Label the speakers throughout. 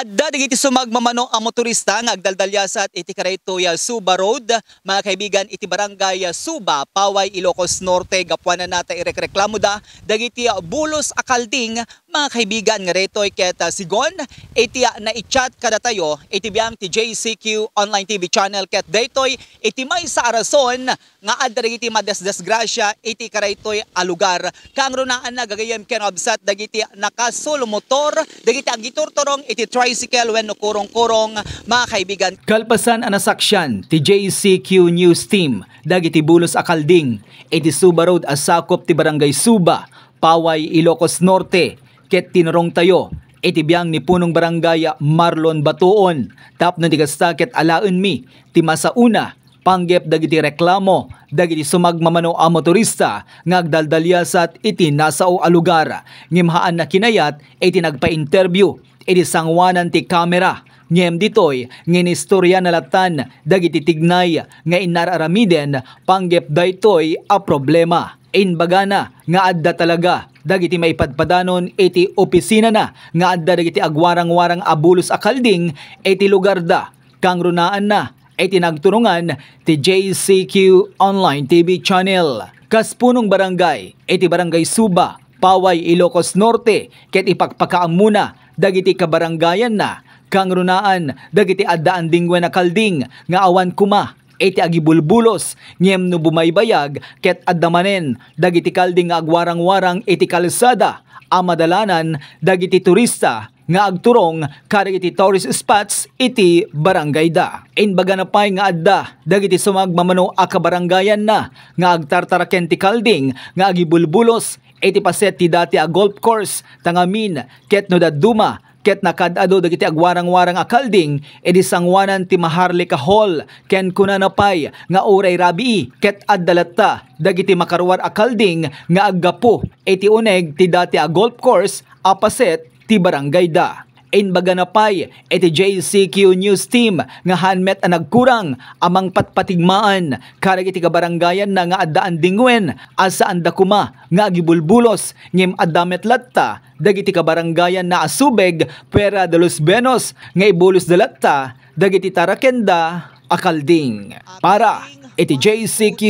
Speaker 1: Adda digiti sumagmamano ang motorista nga agdaldalyasat iti karaytoy Suba Road, mga kaibigan, iti barangay Suba, Paway, Ilocos Norte. Gapuanan nata irekreklamo da dagiti bulos akalding, mga kaibigan, nga retoy ket sigon iti na i-chat kada tayo iti biyang ti JCQ online TV channel ket daytoy iti may sa arason nga adda dagiti madesgrasya iti karaytoy a lugar. Kang runaan na gagayem ken obsat dagiti nakasolo motor, dagiti agiturturong iti tricycle wenno kurong-kurong, mga kaibigan.
Speaker 2: Kalpasan anasaksyan ti JCQ News Team dagiti bulos akalding iti Suba Road asakop ti barangay Suba, Paway, Ilocos Norte ket tinurong tayo iti biyang ni punong barangay Marlon Batuon tapno ti kasta ket alaen mi ti masauna panggep dagiti reklamo dagiti sumagmamano a motorista nga agdaldalyasat iti nasao a lugar. Ngimhaan na kinayat iti nagpa-interview iti sangwanan ti kamera. Ngem ditoy nginistorya nalatan dagiti tignay nga inararamiden panggep daytoy a problema. Inbagana nga adda talaga dagiti maipadpadanon iti opisina na nga adda dagiti agwarang-warang abulos akalding iti lugar da. Kang runaan na iti nagturungan ti JCQ online TV channel. Kaspunong barangay iti barangay Suba, Paway, Ilocos Norte ket ipakpakaam muna dagiti kabarangayan na. Kang runaan dagiti addaan dingwen akalding nga awan kuma iti agibulbulos ngem no bumaybayag ket addamanen dagiti kalding nga agwarang-warang iti kalsada a madalanan dagiti turista nga agturong kadagiti tourist spots iti barangay da. Inbaga na pay nga adda dagiti sumagmamano a kabarangayan na nga agtartaraken ti kalding nga agibulbulos iti paset ti dati a golf course tangamin ket no daduma ket nakadado dagiti agwarang-warang akalding edi sangwanan ti Maharlika Hall ken kunanapay nga uray rabii ket addalatta dagiti makaruar akalding nga aggapo iti uneg ti dati a golf course apaset ti barangay da. Inbaga na pay iti JCQ News Team nga hanmet a nagkurang amang patpatigmaan kadagiti kabarangayan na nga addaan dingwen asa anda kuma nga agibulbulos ngem addamet latta dagiti kabarangayan na asubeg Puerta de los Benos nga ibulos dalatta dagiti tarakenda akalding. Para iti JCQ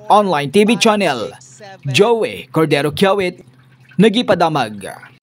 Speaker 2: online TV channel, Joey Cordero Kiawit nagipadamag.